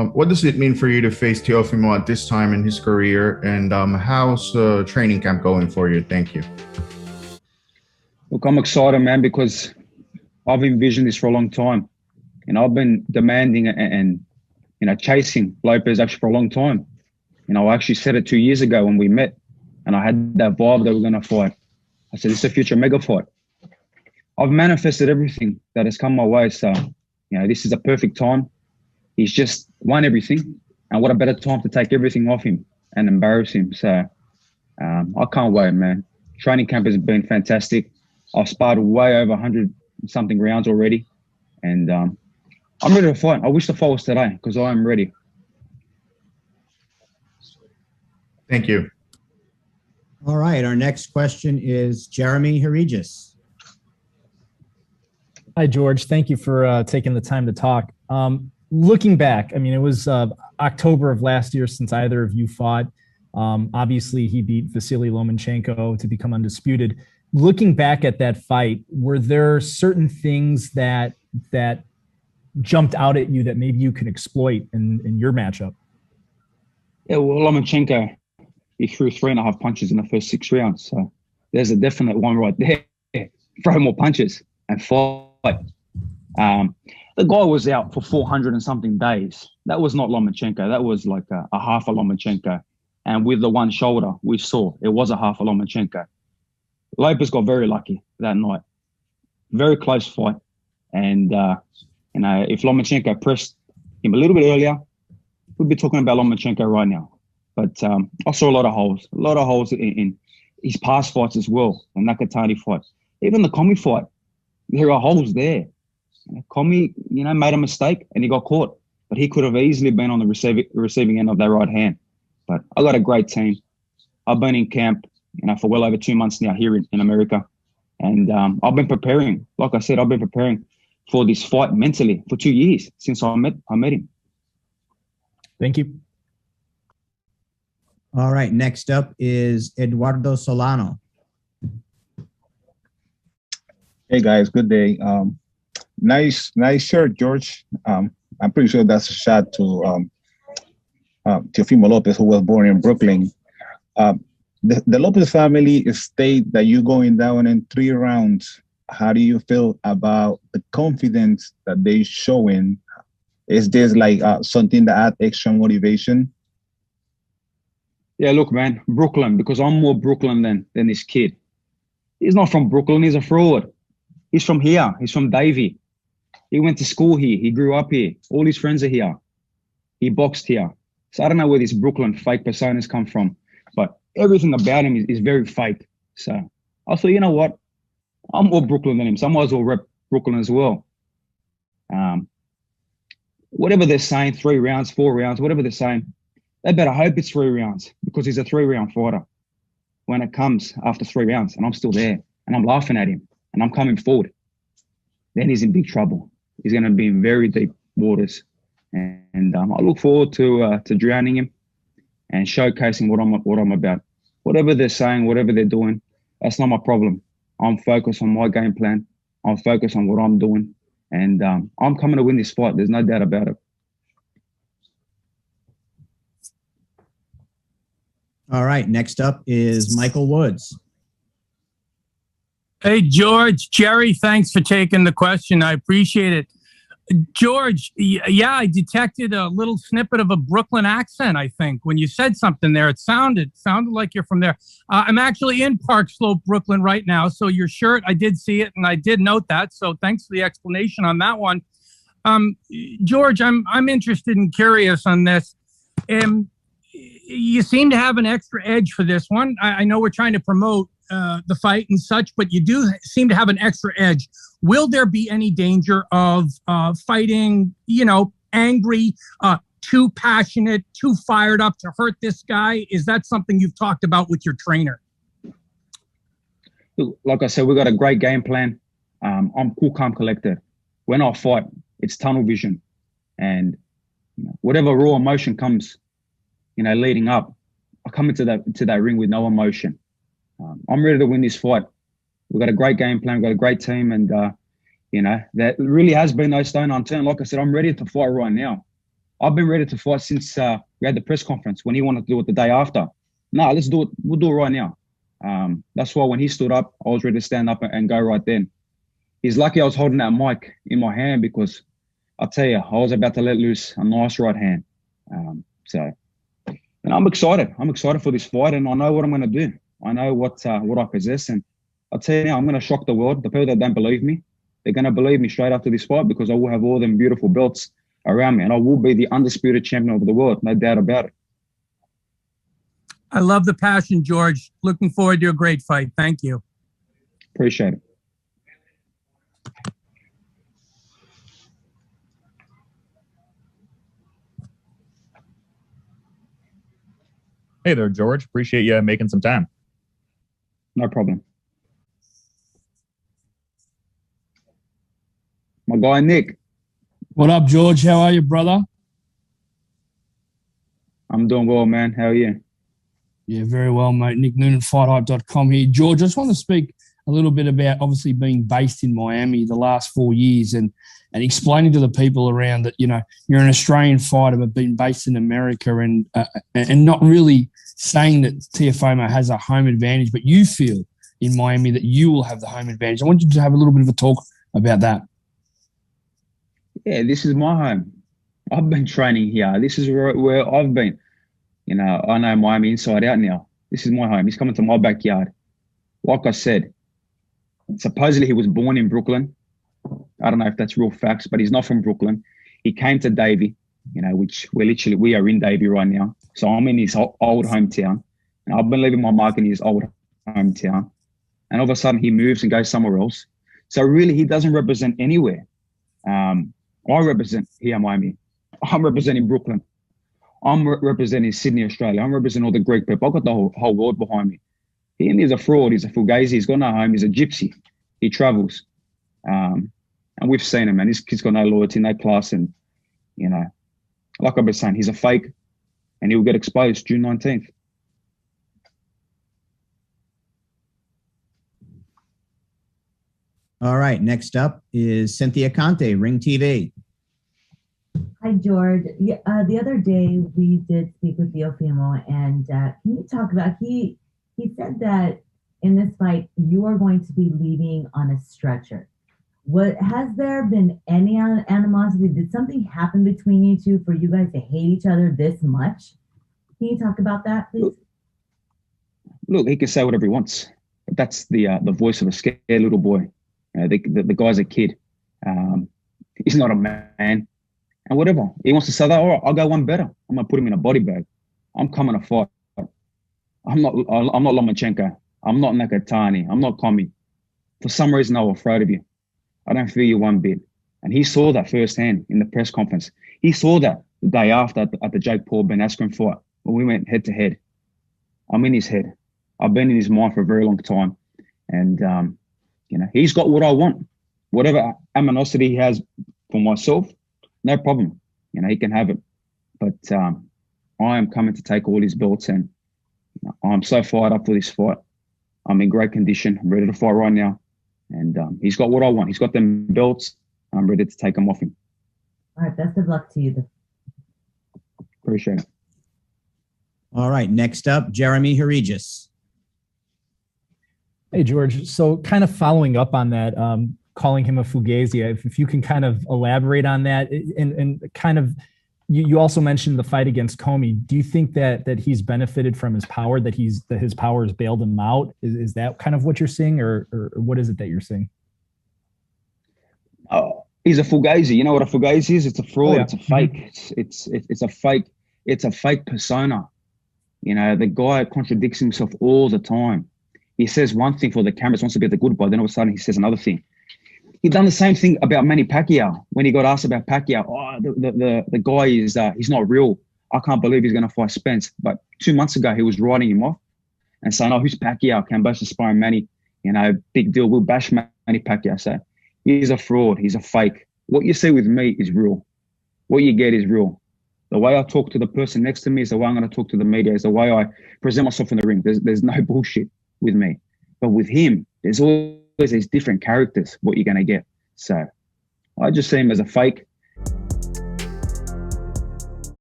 What does it mean for you to face Teofimo at this time in his career, and how's training camp going for you? Thank you. Look, I'm excited, man, because I've envisioned this for a long time. I've been demanding and chasing Lopez actually for a long time. I actually said it 2 years ago when we met, and I had that vibe that we're going to fight. I said, this is a future mega fight. I've manifested everything that has come my way. So, this is a perfect time. He's just won everything. And what a better time to take everything off him and embarrass him. So I can't wait, man. Training camp has been fantastic. I've sparred way over 100-something rounds already. And I'm ready to fight. I wish the fight was today because I am ready. Thank you. All right. Our next question is Jeremy Herregis. Hi, George. Thank you for taking the time to talk. Looking back, I mean, it was October of last year since either of you fought. Obviously, he beat Vasily Lomachenko to become undisputed. Looking back at that fight, were there certain things that jumped out at you that maybe you can exploit in your matchup? Yeah, well, Lomachenko, he threw 3.5 punches in the first 6 rounds. So there's a definite one right there. Throw more punches and fight. The guy was out for 400 and something days. That was not Lomachenko. That was like a half a Lomachenko. And with the one shoulder, we saw it was a half a Lomachenko. Lopez got very lucky that night. Very close fight. And, if Lomachenko pressed him a little bit earlier, we'd be talking about Lomachenko right now. But I saw a lot of holes in his past fights as well, the Nakatani fight. Even the Kambosos fight, there are holes there. Kambosos, made a mistake and he got caught. But he could have easily been on the receiving end of that right hand. But I got a great team. I've been in camp, for well over 2 months now here in America. And I've been preparing. Like I said, I've been preparing for this fight mentally for 2 years since I met him. Thank you. All right. Next up is Eduardo Solano. Hey guys, good day. Nice shirt, George. I'm pretty sure that's a shot to Teofimo Lopez, who was born in Brooklyn. The Lopez family state that you're going down in 3 rounds. How do you feel about the confidence that they showing? Is this like something that adds extra motivation? Yeah, look, man, Brooklyn, because I'm more Brooklyn than this kid. He's not from Brooklyn. He's a fraud. He's from here. He's from Davie. He went to school here. He grew up here. All his friends are here. He boxed here. So I don't know where this Brooklyn fake personas come from, but everything about him is very fake. So I thought, you know what? I'm more Brooklyn than him, so I might as well rep Brooklyn as well. Whatever they're saying, 3 rounds, 4 rounds, whatever they're saying, they better hope it's 3 rounds because he's a 3-round fighter when it comes after 3 rounds and I'm still there and I'm laughing at him and I'm coming forward. Then he's in big trouble. He's going to be in very deep waters. And I look forward to drowning him and showcasing what I'm about. Whatever they're saying, whatever they're doing, that's not my problem. I'm focused on my game plan. I'm focused on what I'm doing. And I'm coming to win this fight. There's no doubt about it. All right. Next up is Michael Woods. Hey, George, Jerry, thanks for taking the question. I appreciate it. George, yeah, I detected a little snippet of a Brooklyn accent, I think. When you said something there, it sounded like you're from there. I'm actually in Park Slope, Brooklyn right now. So your shirt, I did see it and I did note that. So thanks for the explanation on that one. George, I'm interested and curious on this. You seem to have an extra edge for this one. I know we're trying to promote the fight and such, but you do seem to have an extra edge. Will there be any danger of fighting, angry, too passionate, too fired up to hurt this guy? Is that something you've talked about with your trainer? Like I said, we've got a great game plan. I'm cool, calm, collected. When I fight, it's tunnel vision. And whatever raw emotion comes, leading up, I come into that ring with no emotion. I'm ready to win this fight. We've got a great game plan. We've got a great team. And, that really has been no stone unturned. Like I said, I'm ready to fight right now. I've been ready to fight since we had the press conference when he wanted to do it the day after. No, let's do it. We'll do it right now. That's why when he stood up, I was ready to stand up and go right then. He's lucky I was holding that mic in my hand because I'll tell you, I was about to let loose a nice right hand. And I'm excited. I'm excited for this fight, and I know what I'm going to do. I know what I possess, and I'll tell you now, I'm going to shock the world. The people that don't believe me, they're going to believe me straight after this fight because I will have all them beautiful belts around me, and I will be the undisputed champion of the world, no doubt about it. I love the passion, George. Looking forward to a great fight. Thank you. Appreciate it. Hey there, George. Appreciate you making some time. No problem. My guy, Nick. What up, George? How are you, brother? I'm doing well, man. How are you? Yeah, very well, mate. Nick Noonan, FightHype.com here. George, I just want to speak a little bit about obviously being based in Miami the last 4 years and explaining to the people around that, you know, you're an Australian fighter but being based in America and not really saying that Teofimo has a home advantage, but you feel in Miami that you will have the home advantage. I want you to have a little bit of a talk about that. Yeah, this is my home. I've been training here. This is where I've been. You know, I know Miami inside out now. This is my home. He's coming to my backyard. Like I said, supposedly he was born in Brooklyn. I don't know if that's real facts, but he's not from Brooklyn. He came to Davie, you know, which we are in Davie right now. So I'm in his old hometown. And I've been leaving my mark in his old hometown. And all of a sudden he moves and goes somewhere else. So really he doesn't represent anywhere. I represent here Miami. I'm representing Brooklyn. I'm representing Sydney, Australia. I'm representing all the Greek people. I've got the whole world behind me. He's a fraud. He's a fugazi. He's got no home. He's a gypsy. He travels. And we've seen him, man. This kid's got no loyalty, no class. And, you know, like I've been saying, he's a fake and he'll get exposed June 19th. All right. Next up is Cynthia Conte, Ring TV. Hi, George. Yeah, the other day we did speak with Teofimo, and can you talk about, he said that in this fight, you are going to be leaving on a stretcher. Has there been any animosity? Did something happen between you two for you guys to hate each other this much? Can you talk about that, please? Look, he can say whatever he wants, but that's the voice of a scared little boy. The guy's a kid. He's not a man. And whatever. He wants to say that, all right, I'll go one better. I'm going to put him in a body bag. I'm coming to fight. I'm not Lomachenko. I'm not Nakatani. I'm not Kami. For some reason, I'm afraid of you. I don't fear you one bit. And he saw that firsthand in the press conference. He saw that the day after at the Jake Paul Ben Askren fight when we went head to head. I'm in his head. I've been in his mind for a very long time. And, you know, he's got what I want. Whatever animosity he has for myself, no problem. You know, he can have it. But I am coming to take all his belts, and you know, I'm so fired up for this fight. I'm in great condition. I'm ready to fight right now. And he's got what I want. He's got them belts. I'm ready to take them off him. All right. Best of luck to you. Appreciate it. All right. Next up, Jeremy Herregis. Hey, George. So kind of following up on that, calling him a fugazi, if you can kind of elaborate on that, and kind of, you also mentioned the fight against Comey. Do you think that he's benefited from his power, that his power has bailed him out? Is that kind of what you're seeing, or what is it that you're seeing? He's a fugazi. You know what a fugazi is? It's a fraud. Oh, yeah. It's a fake. It's a fake. It's a fake persona. You know, the guy contradicts himself all the time. He says one thing for the cameras, wants to be the good boy, then all of a sudden he says another thing. He done the same thing about Manny Pacquiao when he got asked about Pacquiao. Oh, the guy is he's not real. I can't believe he's going to fight Spence. But 2 months ago, he was writing him off and saying, "Oh, who's Pacquiao? Kambosos sparring Manny. You know, big deal. We'll bash Manny Pacquiao." So he's a fraud. He's a fake. What you see with me is real. What you get is real. The way I talk to the person next to me is the way I'm going to talk to the media. Is the way I present myself in the ring. There's no bullshit with me. But with him, there's always these different characters, what you're going to get. So I just see him as a fake.